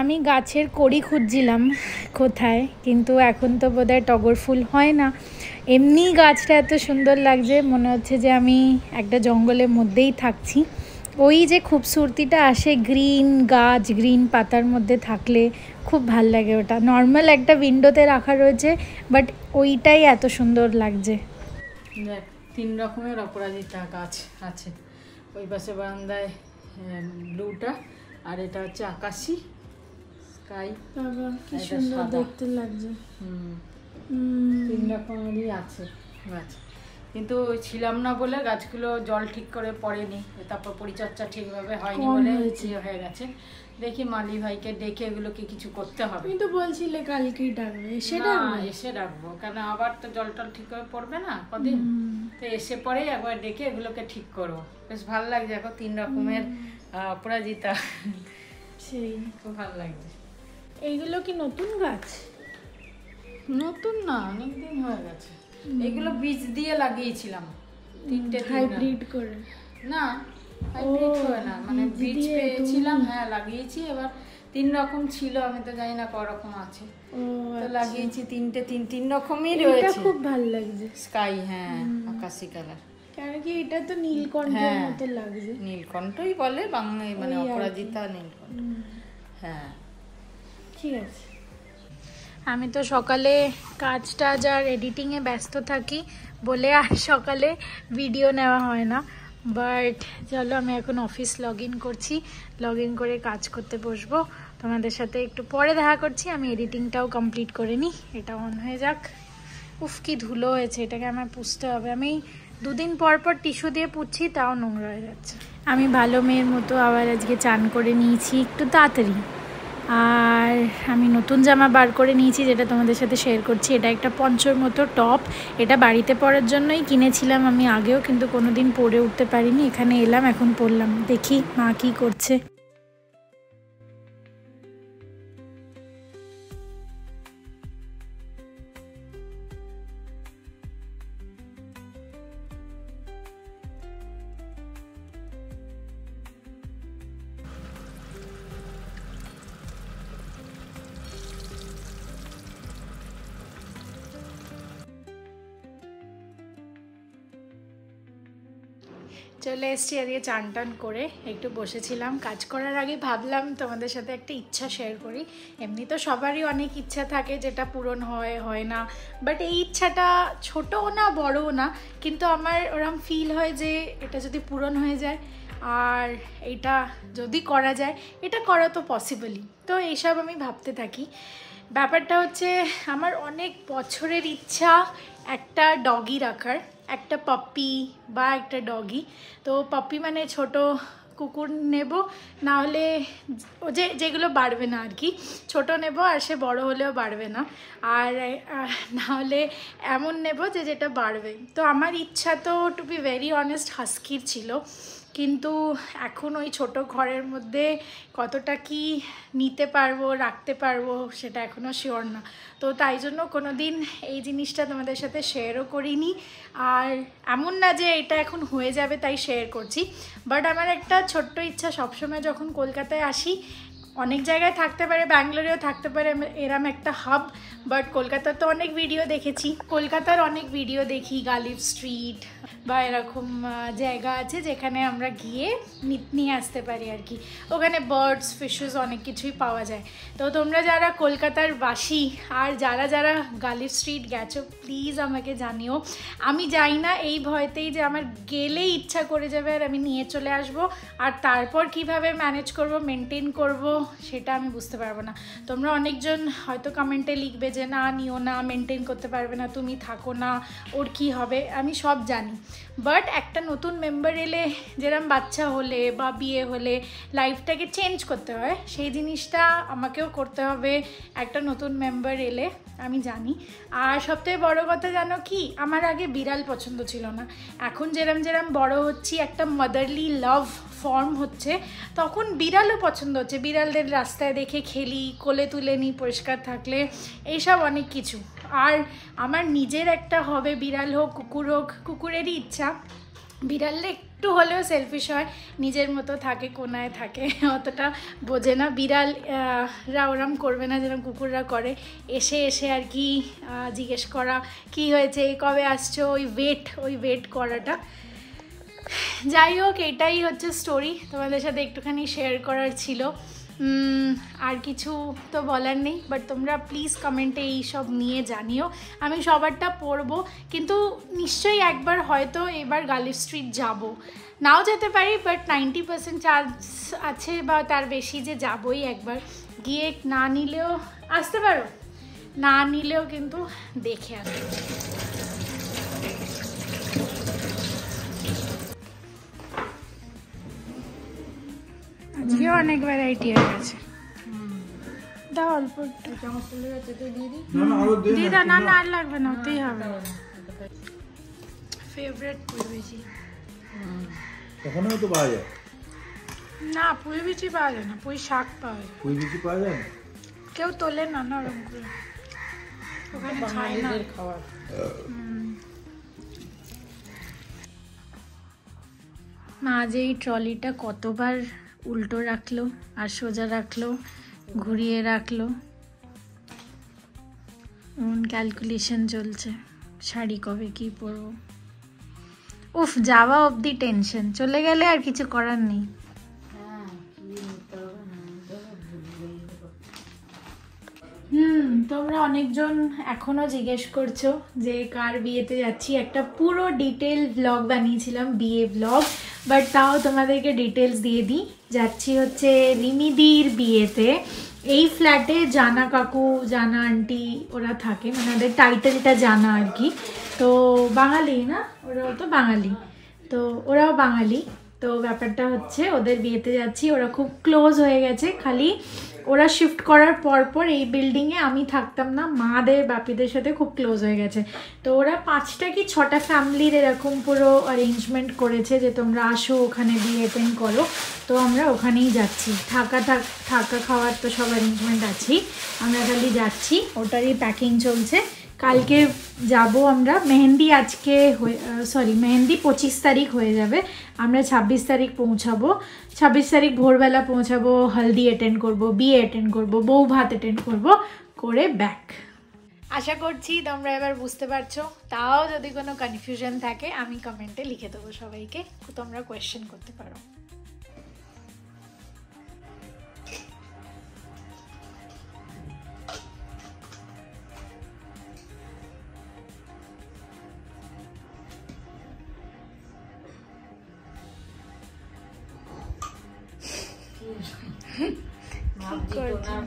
আমি গাছের কড়ি খুঁজছিলাম কোথায়, কিন্তু এখন তো বোধহয় টগর ফুল হয় না। এমনি গাছটা এত সুন্দর লাগছে, মনে হচ্ছে যে আমি একটা জঙ্গলের মধ্যেই থাকছি। ওই যে খুবসুরতিটা আসে গ্রিন গাছ, গ্রিন পাতার মধ্যে থাকলে খুব ভাল লাগে। ওটা নর্মাল একটা উইন্ডোতে রাখা রয়েছে, বাট ওইটাই এত সুন্দর লাগছে। দেখ 3 রকমের অপরাজিতা গাছ আছে। ওই পাশে বারান্দায় ব্লুটা, আর এটা হচ্ছে আকাশি স্কাই। বাবা কি সুন্দর দেখতে লাগছে। 3 রকমেরই আছে গাছ, কিন্তু ছিলাম না বলে গাছগুলো জল ঠিক করে পড়েনি, তারপর পরিচর্যা ঠিকভাবে হয়নি বলে হয়ে গেছে। দেখি মালি ভাইকে ডেকে এগুলোকে কিছু করতে হবে। তুমি তো বলছিলে কালকেই ডাকবে, এসে ডাকবো, কারণ আবার তো জল টল ঠিক করে পড়বে না কদিন, তো এসে পরে একবার ডেকে এগুলোকে ঠিক করবো। বেশ ভালো লাগছে এখন 3 রকমের অপরাজিতা, সেই খুব ভালো লাগছে। এইগুলো কি নতুন গাছ? নতুন না, অনেকদিন হয়ে গেছে। এগুলো বীজ দিয়ে লাগিয়েছিলাম 3টে, হাইব্রিড করে না, হাইব্রিড করে না, মানে বীজ পেয়েছিলাম, হ্যাঁ লাগিয়েছি। এবার 3 রকম ছিল, আমি তো জানি না ক রকম আছে, তো লাগিয়েছি 3টে, 3 রকমই রয়েছে। এটা খুব ভালো লাগছে, স্কাই, হ্যাঁ আকাশি কালার। কারণ কি এটা তো নীলকণ্ঠের মতো লাগছে। নীলকণ্ঠই বলে বাংলায়, মানে অপরাজিতা নীলকণ্ঠ। হ্যাঁ ঠিক আছে। আমি তো সকালে কাজ টাজ আর এডিটিংয়ে ব্যস্ত থাকি বলে আর সকালে ভিডিও নেওয়া হয় না, বাট চলো আমি এখন অফিস লগ ইন করছি, লগ ইন করে কাজ করতে বসবো। তোমাদের সাথে একটু পরে দেখা করছি, আমি এডিটিংটাও কমপ্লিট করে নিই। এটা অন হয়ে যাক। উফ কি ধুলো হয়েছে, এটাকে আমার পুছতে হবে। আমি 2 দিন পর পর টিস্যু দিয়ে পুছছি, তাও নোংরা হয়ে যাচ্ছে। আমি ভালো মেয়ের মতো আবার আজকে চান করে নিয়েছি একটু তাড়াতাড়ি, আর আমি নতুন জামা বার করে নিয়েছি যেটা তোমাদের সাথে শেয়ার করছি। এটা একটা পঞ্চর মতো টপ, এটা বাড়িতে পরার জন্যই কিনেছিলাম আমি আগেও, কিন্তু কোনো দিন পরে উঠতে পারিনি। এখানে এলাম, এখন পরলাম। দেখি মা কি করছে। চলে এসছি আজকে চান টান করে, একটু বসেছিলাম। কাজ করার আগে ভাবলাম তোমাদের সাথে একটা ইচ্ছা শেয়ার করি। এমনি তো সবারই অনেক ইচ্ছা থাকে যেটা পূরণ হয় না, বাট এই ইচ্ছাটা ছোটও না বড়ও না, কিন্তু আমার ওরকম ফিল হয় যে এটা যদি পূরণ হয়ে যায় আর এটা যদি করা যায়, এটা করা তো পসিবলই। তো এইসব আমি ভাবতে থাকি। ব্যাপারটা হচ্ছে আমার অনেক বছরের ইচ্ছা একটা ডগি রাখার, একটা পাপ্পি বা একটা ডগি। তো পাপ্পি মানে ছোট কুকুর নেব, না হলে যেগুলো বাড়বে না আর কি, ছোট নেব আর সে বড় হলেও বাড়বে না, আর না হলে এমন নেব যেটা বাড়বে। তো আমার ইচ্ছা তো টু বি ভেরি অনেস্ট হাস্কির ছিল, কিন্তু এখন ওই ছোট ঘরের মধ্যে কতটা কি নিতে পারবো, রাখতে পারবো, সেটা এখনও শিওর না। তো তাই জন্য কোনো দিন এই জিনিসটা তোমাদের সাথে শেয়ারও করিনি, আর এমন না যে এটা এখন হয়ে যাবে তাই শেয়ার করছি। বাট আমার একটা ছোট্ট ইচ্ছা সবসময়, যখন কলকাতায় আসি, অনেক জায়গায় থাকতে পারে, ব্যাঙ্গালোরেও থাকতে পারে এরম একটা হাব, বাট কলকাতার তো অনেক ভিডিও দেখেছি, কলকাতার অনেক ভিডিও দেখি, গালিব স্ট্রিট বা এরকম জায়গা আছে যেখানে আমরা গিয়ে নিয়ে আসতে পারি আর কি। ওখানে বার্ডস, ফিশেস অনেক কিছুই পাওয়া যায়। তো তোমরা যারা কলকাতার বাসী আর যারা যারা গালিব স্ট্রিট গেছো, প্লিজ আমাকে জানিও। আমি যাই না এই ভয়তেই যে আমার গেলেই ইচ্ছা করে যাবে আর আমি নিয়ে চলে আসবো, আর তারপর কিভাবে ম্যানেজ করব, মেনটেন করব, সেটা আমি বুঝতে পারবো না। তোমরা অনেকজন হয়তো কমেন্টে লিখবে যে না নিও না, মেনটেন করতে পারবে না, তুমি থাকো না, ওর কি হবে। আমি সব জানি, বাট একটা নতুন মেম্বার এলে, যেরকম বাচ্চা হলে বা বিয়ে হলে লাইফটাকে চেঞ্জ করতে হয়, সেই জিনিসটা আমাকেও করতে হবে একটা নতুন মেম্বার এলে, আমি জানি। আর সবথেকে বড় কথা জানো কি, আমার আগে বিড়াল পছন্দ ছিল না, এখন যেরম বড় হচ্ছি, একটা মাদারলি লাভ ফর্ম হচ্ছে, তখন বিড়ালও পছন্দ হচ্ছে। বিড়ালদের রাস্তায় দেখে খেলি, কোলে তুলে নিই পরিষ্কার থাকলে, এইসব অনেক কিছু। আর আমার নিজের একটা হবে, বিড়াল হোক কুকুর হোক, কুকুরেরই ইচ্ছা। বিড়ালে একটু হলেও সেলফিশ হয়, নিজের মতো থাকে, কোনায় থাকে, অতটা বোঝে না। বিড়ালরা ওরম করবে না যেরকম কুকুররা করে, এসে এসে আর কি জিজ্ঞেস করা কি হয়েছে, কবে আসছো, ওই ওয়েট করাটা। যাই হোক, এটাই হচ্ছে স্টোরি, তোমাদের সাথে একটুখানি শেয়ার করার ছিল। আর কিছু তো বলার নেই, বাট তোমরা প্লিজ কমেন্টে এই সব নিয়ে জানিও। আমি সবারটা পড়বো, কিন্তু নিশ্চয়ই একবার হয়তো এবার গালিফ স্ট্রিট যাব, নাও যেতে পারি, বাট 90% চান্স আছে বা তার বেশি যে যাবই একবার। গিয়ে না নিলেও আসতে পারো, না নিলেও কিন্তু দেখে আসবে। আজকে অনেক ভ্যারাইটি হয়ে গেছে। দাও অল্প একটু। দিদা না না আর লাগবে না, ওতেই হবে। ফেভারিট পুঁইবিচি। ওখানেও তো পাওয়া যায় না, পুঁইবিচি পাওয়া যায় না, পুঁই শাক পাওয়া যায়। পুঁইবিচি পাওয়া যায় না, কেউ তোলে না না ওরকম করে, ওখানে খায় না। খাবার মা যে এই ট্রলিটা কতবার উল্টো রাখলো আর সোজা রাখলো, ঘুরিয়ে রাখলো, এমন ক্যালকুলেশন চলছে শাড়ি কবে কি পরবো। উফ, যাওয়া অবধি টেনশন, চলে গেলে আর কিছু করার নেই। তোমরা অনেকজন এখনো জিজ্ঞেস করছো যে কার বিয়েতে যাচ্ছি। একটা পুরো ডিটেল ব্লগ বানিয়েছিলাম, বিয়ে ব্লগ, বাট তাও তোমাদেরকে ডিটেলস দিয়ে দিই। যাচ্ছি হচ্ছে রিমিদির বিয়েতে। এই ফ্ল্যাটে জানা কাকু, জানা আন্টি ওরা থাকে, মানে ওদের টাইটেলটা জানা আর কি। তো বাঙালি না, ওরাও তো বাঙালি, তো ওরাও বাঙালি। তো ব্যাপারটা হচ্ছে ওদের বিয়েতে যাচ্ছি, ওরা খুব ক্লোজ হয়ে গেছে। খালি ওরা শিফট করার পর এই বিল্ডিংয়ে আমি থাকতাম না, মাদের বাপিদের সাথে খুব ক্লোজ হয়ে গেছে। তো ওরা 5টা কি 6টা ফ্যামিলির এরকম পুরো অ্যারেঞ্জমেন্ট করেছে যে তোমরা আসো ওখানে বিয়ে অ্যাটেন্ড করো। তো আমরা ওখানেই যাচ্ছি, থাকা খাওয়ার তো সব অ্যারেঞ্জমেন্ট আছেই, আমরা খালি যাচ্ছি, ওটারই প্যাকিং চলছে। কালকে যাব আমরা, মেহেন্দি মেহেন্দি 25 তারিখ হয়ে যাবে, আমরা 26 তারিখ পৌঁছাবো। 26 তারিখ ভোরবেলা পৌঁছাবো, হলদি অ্যাটেন্ড করব, বিয়ে অ্যাটেন্ড করব, বউ ভাত অ্যাটেন্ড করব, করে ব্যাক। আশা করছি তোমরা এবার বুঝতে পারছো। তাও যদি কোনো কনফিউশন থাকে আমি কমেন্টে লিখে দেবো সবাইকে, তোমরা কোয়েশ্চেন করতে পারো।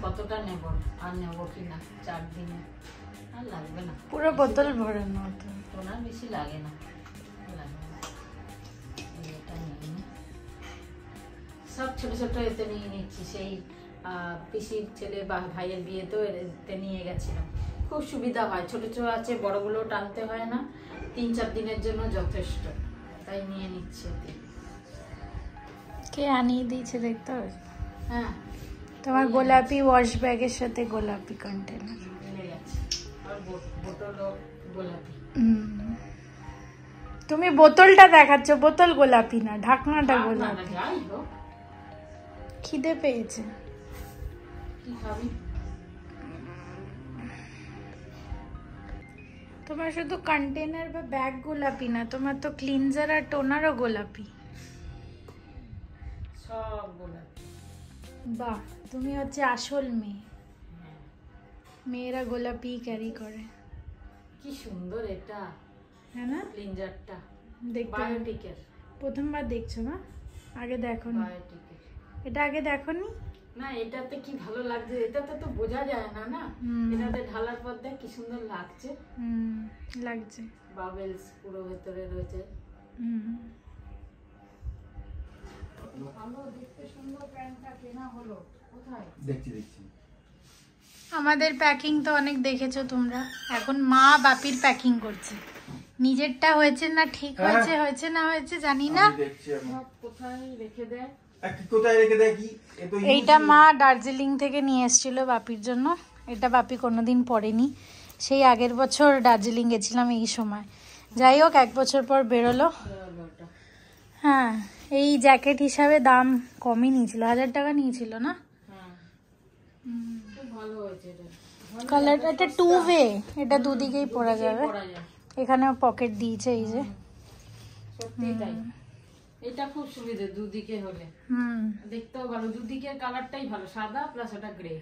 কতটা নেব আর নেব কিনা, 4 দিনে আর লাগবে না, পুরো বোতল ভরানো হতো, ওনার বেশি লাগে না। সব ছোট ছোট এতে নিয়ে নিচ্ছি, সেই পিসির ছেলে বা ভাইয়ের বিয়েতেও এতে নিয়ে গেছিলাম, খুব সুবিধা হয়। ছোট ছোট আছে, বড়গুলো টানতে হয় না, 3-4 দিনের জন্য যথেষ্ট, তাই নিয়ে নিচ্ছি। কে আনিয়ে দিয়েছে দেখতে হবে? হ্যাঁ, তোমার গোলাপি ওয়াশ ব্যাগের সাথে গোলাপি কন্টেনার, তুমি বোতলটা দেখাচ্ছ, বোতল গোলাপি না, ঢাকনাটা গোলাপি। খিদে পেয়েছে। তোমার শুধু কন্টেনার বা ব্যাগ গোলাপি না, তোমার তো ক্লিনজার আর টোনারও গোলাপি। সব গোলাপি। বাহ, তুমি হচ্ছে আসল মেয়ে। মেয়েরা গোলাপি ক্যারি করে। কি সুন্দর এটা, হ্যাঁ না? ক্লিনজারটা দেখতে বায়োটিকের। প্রথমবার দেখছো না? আগে দেখোনি? বায়োটিকের। এটা আগে দেখোনি? না, এটাতে কি ভালো লাগছে, এটাতে তো বোঝা যায় না। না, এটাতে ঢালার পর দেখ কি সুন্দর লাগছে। লাগছে, বাবেলস পুরো ভেতরে রয়েছে। ভালো দেখতে সুন্দর। প্যান্টটা কেনা হলো কোথায়? দেখছি। আমাদের প্যাকিং তো অনেক দেখেছো তোমরা, এখন মা বাপির প্যাকিং করছে। নিজেরটা হয়েছে না ঠিক হয়েছে না হয়েছে জানি না। কোথায় রেখে দেয়? এইটা মা দার্জিলিং থেকে নিয়ে এসেছিল বাপির জন্য, এটা বাপি কোনোদিন পরেনি। সেই আগের বছর দার্জিলিং গেছিলাম এই সময়। যাই হোক, 1 বছর পর বেরোলো। হ্যাঁ, এই জ্যাকেট হিসাবে দাম কমই নিয়েছিল, 1000 টাকা নিয়েছিল না? ভালো হয়েছে এটা। কালার, এটা 2 ওয়ে, এটা দুদিকেই পরা যাবে। এখানেও পকেট দিয়েছে এই যে। সত্যি তাই, এটা খুব সুবিধা দুদিকে হলে। দেখতেও ভালো, দুদিকের কালারটাই ভালো, সাদা প্লাস ওটা গ্রে।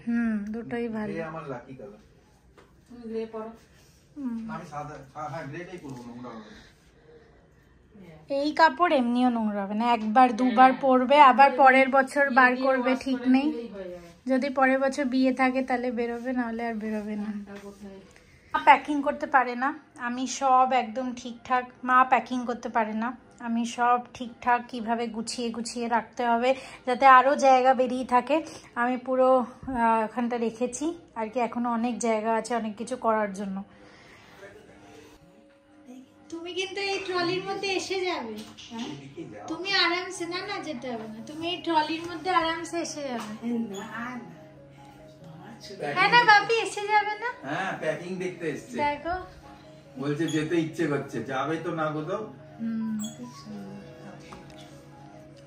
দুটোই ভালো। গ্রে আমার লাকি কালার। তুমি গ্রে পরো। আমি সাদা, হ্যাঁ গ্রেটাই পরবো, নোংরা হবে না। এই কাপড় এমনিও নোংরা হবে না, একবার দুবার পরবে, আবার পরের বছর বার করবে, ঠিক নেই। যদি পরের বছর বিয়ে থাকে তাহলে বেরোবে, নাহলে আর বেরোবে না। প্যাকিং করতে পারে না, আমি সব একদম ঠিকঠাক। মা প্যাকিং করতে পারে না, আমি সব ঠিকঠাক কিভাবে গুছিয়ে গুছিয়ে রাখতে হবে যাতে আরও জায়গা বেরিয়ে থাকে, আমি পুরো ওখানটা রেখেছি আর কি। এখনো অনেক জায়গা আছে অনেক কিছু করার জন্য। তুমি কিন্তু এই ট্রলির মধ্যে এসে যাবে, তুমি আরামসে, না না যেতে হবে না, তুমি এই ট্রলির মধ্যে আরামসে এসে যাবে। হ্যাঁ না বাপি, এসে যাবে না? হ্যাঁ, প্যাকিং দেখতে এসেছে, দেখো বলছে যেতে ইচ্ছে করছে, যাবে তো না কোথাও।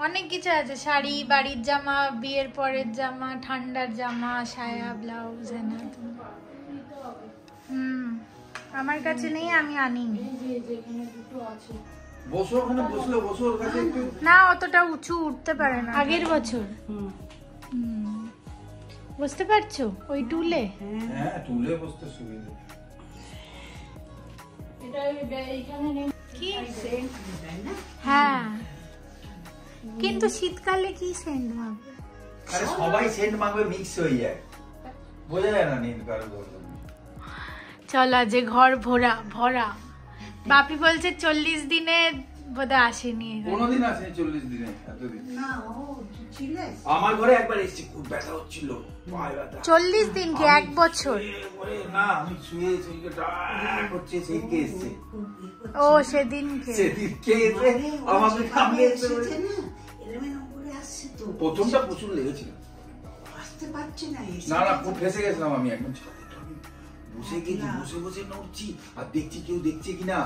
অনেক কিছু আছে, শাড়ি, বাড়ির জামা, বিয়ের পরের জামা, ঠান্ডার জামা, সায়া, ব্লাউজ। আমার কাছে নেই, আমি আনিনি। বসো ওখানে, বসলে বসো ওর কাছে একটু। না, অতটা উঁচু উঠতে পারে না। আগের বছর বুঝতে পারছো, ওই টুলে। হ্যাঁ, টুলে বসতে সুবিধা। এটা এইখানে নেই কি? হ্যাঁ, কিন্তু শীতকালে কি সেন্ট মাখবে? আরে সবাই সেন্ট মাখবে, মিক্স হয়ে যায়, বোঝা যায় না নীল কারো। চল, আজ ঘর ভরা ভরা। বাপি বলছে 40 দিনে বোধহয় আসেনি। কোনদিন আসেনি 40 দিনে, এতদিন আমার ঘরে একবার এসেছি, খুব ব্যথা হচ্ছিল, পায়ে ব্যথা। 40 দিন কি 1 বছর? না, আমি শুয়ে হচ্ছে সেই কেস। ও সেদিন আমাকে কামড়েছে প্রথমটা প্রচুর লেগেছিল, না না খুব ফেসে গেছিলাম আমি একদম। বসে গেছি, বসে বসে নড়ছি আর দেখছি কেউ দেখছে কিনা,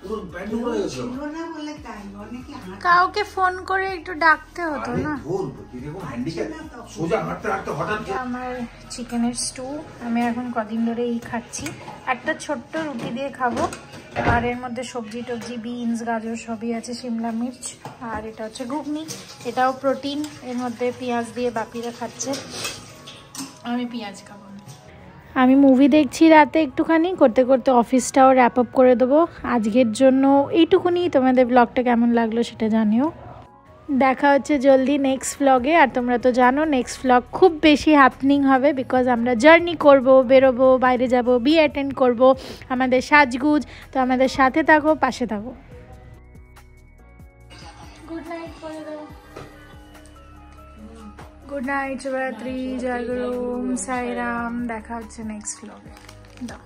পুরো ব্যান্ড হয়ে গেছিল। কাউকে ফোন করে একটু ডাকতে হতো না। সোজা হাঁটতে হাঁটতে হঠাৎ আমার চিকেনের স্টু আমি এখন কদিন ধরে এই খাচ্ছি। একটা ছোট্ট রুটি দিয়ে খাবো, আর এর মধ্যে সবজি টবজি, বিনস, গাজর সবই আছে, শিমলা মির্চ, আর এটা হচ্ছে ঘুগনি, এটাও প্রোটিন। এর মধ্যে পেঁয়াজ দিয়ে বাপিরা খাচ্ছে, আমি পেঁয়াজ খাবো না। আমি মুভি দেখছি রাতে একটুখানি, করতে করতে অফিসটাও র্যাপ আপ করে দেবো আজকের জন্য। এইটুকুনি। তোমাদের ব্লগটা কেমন লাগলো সেটা জানিও। দেখা হচ্ছে জলদি নেক্সট ব্লগে। আর তোমরা তো জানো নেক্সট ব্লগ খুব বেশি হ্যাপনিং হবে, বিকজ আমরা জার্নি করব, বেরোবো, বাইরে যাব, বিয়ে অ্যাটেন্ড করব, আমাদের সাজগুজ। তো আমাদের সাথে থাকো, পাশে থাকো। গুড নাইট করে দাও। গুড নাইট, শুভরাত্রি, জয় গুরু, সাইরাম। দেখা হচ্ছে নেক্সট ব্লগে। দাও।